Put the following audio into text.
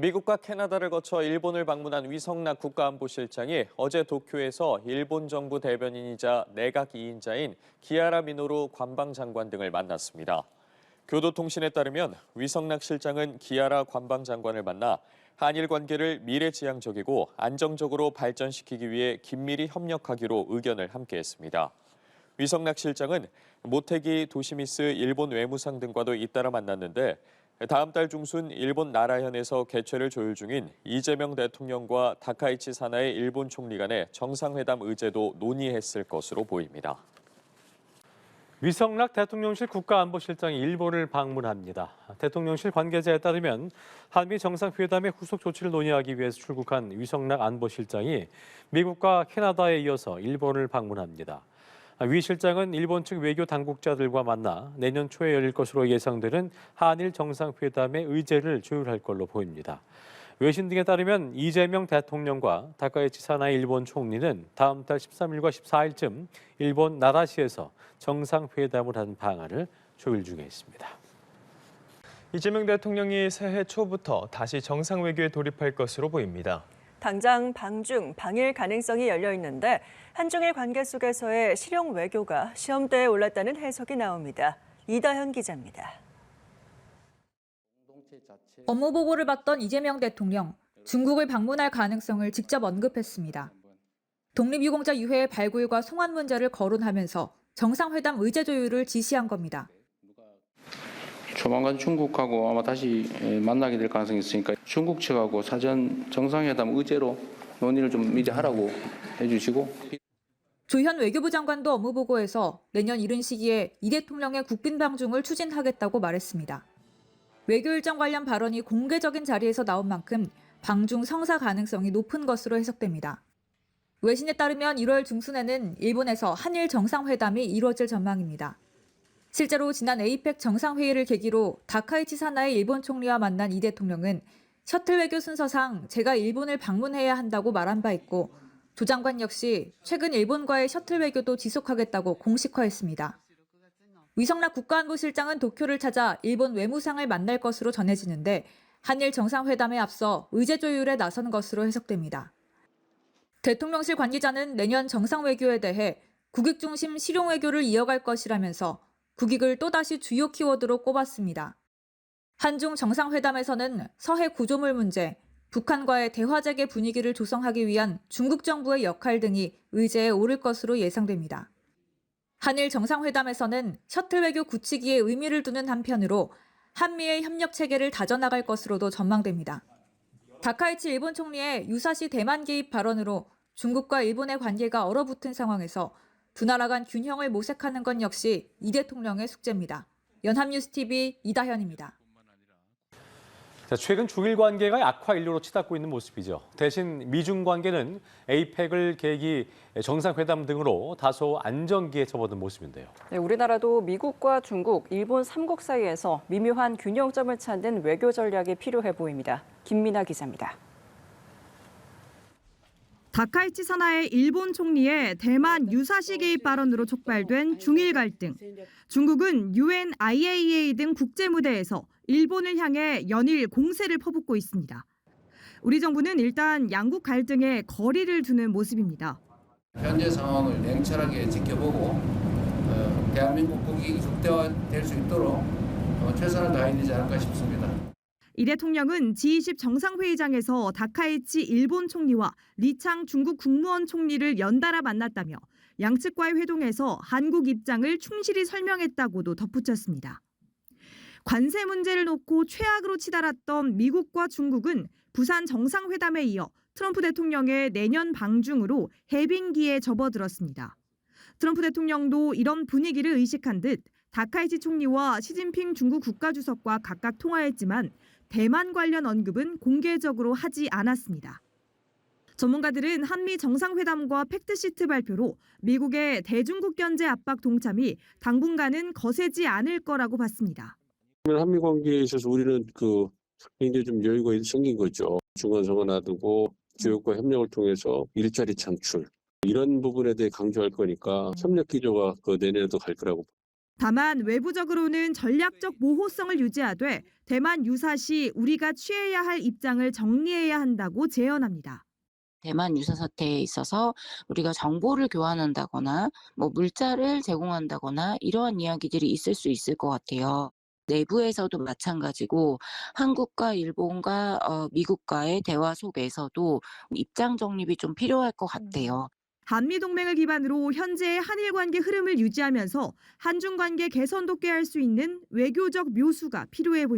미국과 캐나다를 거쳐 일본을 방문한 위성락 국가안보실장이 어제 도쿄에서 일본 정부 대변인이자 내각 2인자인 기아라 미노루 관방장관 등을 만났습니다. 교도통신에 따르면 위성락 실장은 기아라 관방장관을 만나 한일 관계를 미래지향적이고 안정적으로 발전시키기 위해 긴밀히 협력하기로 의견을 함께했습니다. 위성락 실장은 모테기 도시미스 일본 외무상 등과도 잇따라 만났는데 다음 달 중순 일본 나라현에서 개최를 조율 중인 이재명 대통령과 다카이치 사나이 일본 총리 간의 정상회담 의제도 논의했을 것으로 보입니다. 위성락 대통령실 국가안보실장이 일본을 방문합니다. 대통령실 관계자에 따르면 한미 정상회담의 후속 조치를 논의하기 위해서 출국한 위성락 안보실장이 미국과 캐나다에 이어서 일본을 방문합니다. 위 실장은 일본 측 외교 당국자들과 만나 내년 초에 열릴 것으로 예상되는 한일 정상회담의 의제를 조율할 걸로 보입니다. 외신 등에 따르면 이재명 대통령과 다카이치 사나이 일본 총리는 다음 달 13일과 14일쯤 일본 나라시에서 정상회담을 하는 방안을 조율 중에 있습니다. 이재명 대통령이 새해 초부터 다시 정상 외교에 돌입할 것으로 보입니다. 당장 방중, 방일 가능성이 열려 있는데 한중일 관계 속에서의 실용 외교가 시험대에 올랐다는 해석이 나옵니다. 이다현 기자입니다. 업무 보고를 받던 이재명 대통령, 중국을 방문할 가능성을 직접 언급했습니다. 독립유공자 유해의 발굴과 송환 문제를 거론하면서 정상회담 의제 조율을 지시한 겁니다. 조만간 중국하고 아마 다시 만나게 될 가능성이 있으니까 중국 측하고 사전 정상회담 의제로 논의를 좀 미리 하라고 해주시고. 조현 외교부 장관도 업무 보고에서 내년 이른 시기에 이 대통령의 국빈 방중을 추진하겠다고 말했습니다. 외교 일정 관련 발언이 공개적인 자리에서 나온 만큼 방중 성사 가능성이 높은 것으로 해석됩니다. 외신에 따르면 1월 중순에는 일본에서 한일 정상회담이 이루어질 전망입니다. 실제로 지난 에이펙 정상회의를 계기로 다카이치 사나이 일본 총리와 만난 이 대통령은 셔틀 외교 순서상 제가 일본을 방문해야 한다고 말한 바 있고 조 장관 역시 최근 일본과의 셔틀 외교도 지속하겠다고 공식화했습니다. 위성락 국가안보실장은 도쿄를 찾아 일본 외무상을 만날 것으로 전해지는데 한일 정상회담에 앞서 의제 조율에 나선 것으로 해석됩니다. 대통령실 관계자는 내년 정상외교에 대해 국익 중심 실용 외교를 이어갈 것이라면서 국익을 또다시 주요 키워드로 꼽았습니다. 한중 정상회담에서는 서해 구조물 문제, 북한과의 대화 재개 분위기를 조성하기 위한 중국 정부의 역할 등이 의제에 오를 것으로 예상됩니다. 한일 정상회담에서는 셔틀 외교 굳히기에 의미를 두는 한편으로 한미의 협력 체계를 다져나갈 것으로도 전망됩니다. 다카이치 일본 총리의 유사시 대만 개입 발언으로 중국과 일본의 관계가 얼어붙은 상황에서 두 나라 간 균형을 모색하는 건 역시 이 대통령의 숙제입니다. 연합뉴스TV 이다현입니다. 최근 중일 관계가 악화 인류로 치닫고 있는 모습이죠. 대신 미중 관계는 에이펙을 계기 정상회담 등으로 다소 안정기에 접어든 모습인데요. 네, 우리나라도 미국과 중국, 일본 3국 사이에서 미묘한 균형점을 찾는 외교 전략이 필요해 보입니다. 김민아 기자입니다. 다카이치 사나이 일본 총리의 대만 유사시 개입 발언으로 촉발된 중일 갈등. 중국은 UN, IAEA 등 국제 무대에서 일본을 향해 연일 공세를 퍼붓고 있습니다. 우리 정부는 일단 양국 갈등에 거리를 두는 모습입니다. 현재 상황을 냉철하게 지켜보고 대한민국 국익이 극대화될 수 있도록 최선을 다해야 되지 않을까 싶습니다. 이 대통령은 G20 정상회의장에서 다카이치 일본 총리와 리창 중국 국무원 총리를 연달아 만났다며 양측과의 회동에서 한국 입장을 충실히 설명했다고도 덧붙였습니다. 관세 문제를 놓고 최악으로 치달았던 미국과 중국은 부산 정상회담에 이어 트럼프 대통령의 내년 방중으로 해빙기에 접어들었습니다. 트럼프 대통령도 이런 분위기를 의식한 듯 다카이치 총리와 시진핑 중국 국가주석과 각각 통화했지만 대만 관련 언급은 공개적으로 하지 않았습니다. 전문가들은 한미 정상회담과 팩트시트 발표로 미국의 대중국 견제 압박 동참이 당분간은 거세지 않을 거라고 봤습니다. 한미 관계에 있어서 우리는 굉장히 좀 여유가 생긴 거죠. 중간선거 놔두고 기업과 협력을 통해서 일자리 창출 이런 부분에 대해 강조할 거니까 협력 기조가 내년에도 갈 거라고. 다만 외부적으로는 전략적 모호성을 유지하되 대만 유사시 우리가 취해야 할 입장을 정리해야 한다고 제언합니다. 대만 유사 사태에 있어서 우리가 정보를 교환한다거나 물자를 제공한다거나 이러한 이야기들이 있을 수 있을 것 같아요. 내부에서도 마찬가지고 한국과 일본과 미국과의 대화 속에서도 입장 정립이 좀 필요할 것 같아요. 한미동맹을 기반으로 현재의 한일 관계 흐름을 유지하면서 한중 관계 개선도 꾀할 수 있는 외교적 묘수가 필요해 보입니다.